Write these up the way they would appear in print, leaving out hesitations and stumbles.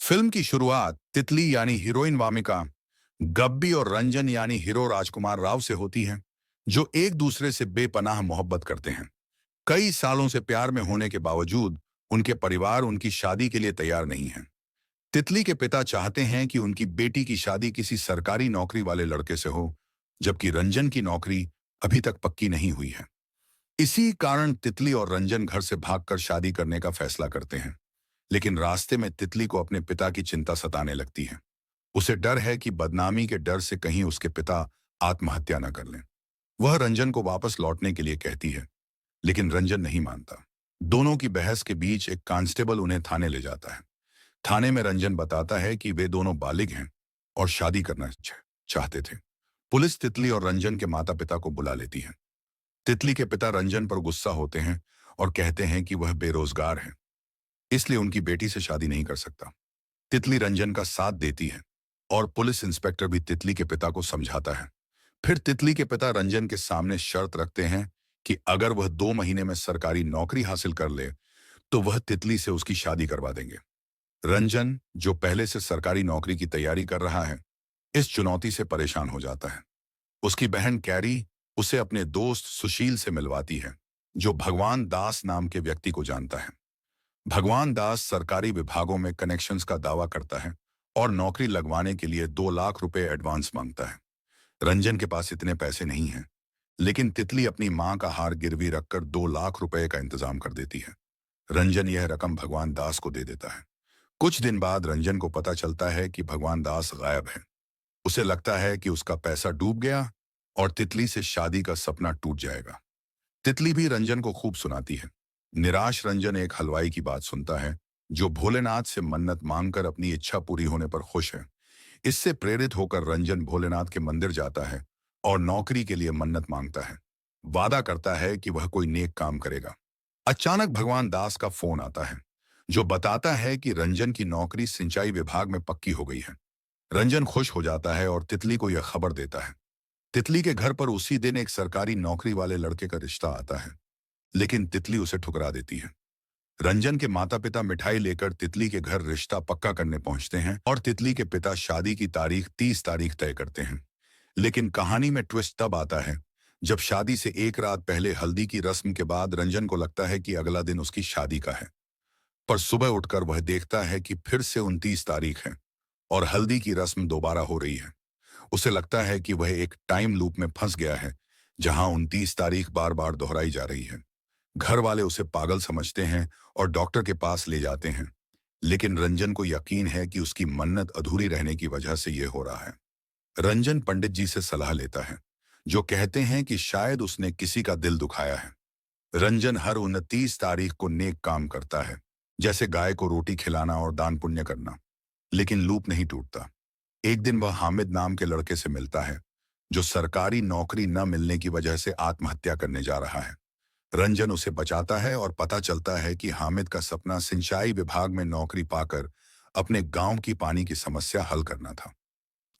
Film की शुरुआत तितली यानी हीरोइन वामिका, गब्बी और रंजन यानी हीरो राजकुमार राव से होती है, जो एक दूसरे से बेपनाह मोहब्बत करते हैं। कई सालों से प्यार में होने के बावजूद उनके परिवार उनकी शादी के लिए तैयार नहीं है। तितली के पिता चाहते हैं कि उनकी बेटी की शादी किसी सरकारी नौकरी वाले लड़के से हो, जबकि रंजन की नौकरी अभी तक पक्की नहीं हुई है। इसी कारण तितली और रंजन घर से भागकर शादी करने का फैसला करते हैं। लेकिन रास्ते में तितली को अपने पिता की चिंता सताने लगती है। उसे डर है कि बदनामी के डर से कहीं उसके पिता आत्महत्या न कर लें। वह रंजन को वापस लौटने के लिए कहती है, लेकिन रंजन नहीं मानता। दोनों की बहस के बीच एक कांस्टेबल उन्हें थाने ले जाता है। थाने में रंजन बताता है कि वे दोनों बालिग हैं और शादी करना चाहते थे। पुलिस तितली और रंजन के माता पिता को बुला लेती है। तितली के पिता रंजन पर गुस्सा होते हैं और कहते हैं कि वह बेरोजगार है, इसलिए उनकी बेटी से शादी नहीं कर सकता। तितली रंजन का साथ देती है और पुलिस इंस्पेक्टर भी तितली के पिता को समझाता है। फिर तितली के पिता रंजन के सामने शर्त रखते हैं कि अगर वह 2 महीने में सरकारी नौकरी हासिल कर ले तो वह तितली से उसकी शादी करवा देंगे। रंजन, जो पहले से सरकारी नौकरी की तैयारी कर रहा है, इस चुनौती से परेशान हो जाता है। उसकी बहन कैरी उसे अपने दोस्त सुशील से मिलवाती है, जो भगवान दास नाम के व्यक्ति को जानता है। भगवान दास सरकारी विभागों में कनेक्शंस का दावा करता है और नौकरी लगवाने के लिए 2 लाख रुपए एडवांस मांगता है। रंजन के पास इतने पैसे नहीं हैं, लेकिन तितली अपनी मां का हार गिरवी रखकर 2 लाख रुपए का इंतजाम कर देती है। रंजन यह रकम भगवान दास को दे देता है। कुछ दिन बाद रंजन को पता चलता है कि भगवान दास गायब है। उसे लगता है कि उसका पैसा डूब गया और तितली से शादी का सपना टूट जाएगा। तितली भी रंजन को खूब सुनाती है। निराश रंजन एक हलवाई की बात सुनता है, जो भोलेनाथ से मन्नत मांगकर अपनी इच्छा पूरी होने पर खुश है। इससे प्रेरित होकर रंजन भोलेनाथ के मंदिर जाता है और नौकरी के लिए मन्नत मांगता है। वादा करता है कि वह कोई नेक काम करेगा। अचानक भगवान दास का फोन आता है, जो बताता है कि रंजन की नौकरी सिंचाई विभाग में पक्की हो गई है। रंजन खुश हो जाता है और तितली को यह खबर देता है। तितली के घर पर उसी दिन एक सरकारी नौकरी वाले लड़के का रिश्ता आता है, लेकिन तितली उसे ठुकरा देती है। रंजन के माता पिता मिठाई लेकर तितली के घर रिश्ता पक्का करने पहुंचते हैं और तितली के पिता शादी की तारीख 30 तारीख तय करते हैं। लेकिन कहानी में ट्विस्ट तब आता है जब शादी से एक रात पहले हल्दी की रस्म के बाद रंजन को लगता है कि अगला दिन उसकी शादी का है। पर सुबह उठकर वह देखता है कि फिर से 29 तारीख है और हल्दी की रस्म दोबारा हो रही है। उसे लगता है कि वह एक टाइम लूप में फंस गया है, जहां 29 तारीख बार बार दोहराई जा रही है। घर वाले उसे पागल समझते हैं और डॉक्टर के पास ले जाते हैं, लेकिन रंजन को यकीन है कि उसकी मन्नत अधूरी रहने की वजह से यह हो रहा है। रंजन पंडित जी से सलाह लेता है, जो कहते हैं कि शायद उसने किसी का दिल दुखाया है। रंजन हर 29 तारीख को नेक काम करता है, जैसे गाय को रोटी खिलाना और दान पुण्य करना, लेकिन लूप नहीं टूटता। एक दिन वह हामिद नाम के लड़के से मिलता है, जो सरकारी नौकरी न मिलने की वजह से आत्महत्या करने जा रहा है। रंजन उसे बचाता है और पता चलता है कि हामिद का सपना सिंचाई विभाग में नौकरी पाकर अपने गांव की पानी की समस्या हल करना था।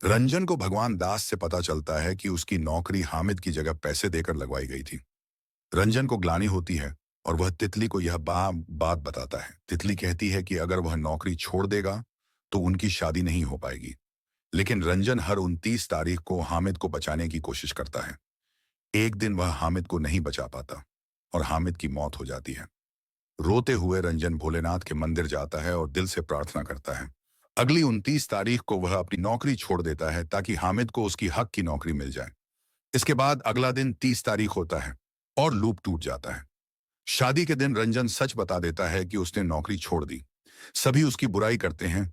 रंजन को भगवान दास से पता चलता है कि उसकी नौकरी हामिद की जगह पैसे देकर लगवाई गई थी। रंजन को ग्लानि होती है और वह तितली को यह बात बताता है। तितली कहती है कि अगर वह नौकरी छोड़ देगा तो उनकी शादी नहीं हो पाएगी। लेकिन रंजन हर 29 तारीख को हामिद को बचाने की कोशिश करता है। एक दिन वह हामिद को नहीं बचा पाता और हामिद की मौत हो जाती है। रोते हुए रंजन भोलेनाथ के मंदिर जाता है और दिल से प्रार्थना करता है। अगली 29 तारीख को वह अपनी नौकरी छोड़ देता है ताकि हामिद को उसकी हक की नौकरी मिल जाए। इसके बाद अगला दिन 30 तारीख होता है और लूप टूट जाता है। शादी के दिन रंजन सच बता देता है कि उसने नौकरी छोड़ दी। सभी उसकी बुराई करते हैं,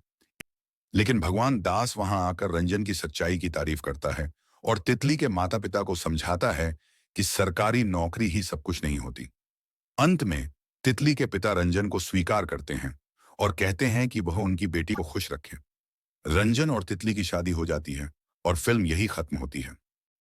लेकिन भगवान दास वहां आकर रंजन की सच्चाई की तारीफ करता है और तितली के माता पिता को समझाता है कि सरकारी नौकरी ही सब कुछ नहीं होती। अंत में तितली के पिता रंजन को स्वीकार करते हैं और कहते हैं कि वह उनकी बेटी को खुश रखें। रंजन और तितली की शादी हो जाती है और फिल्म यही खत्म होती है।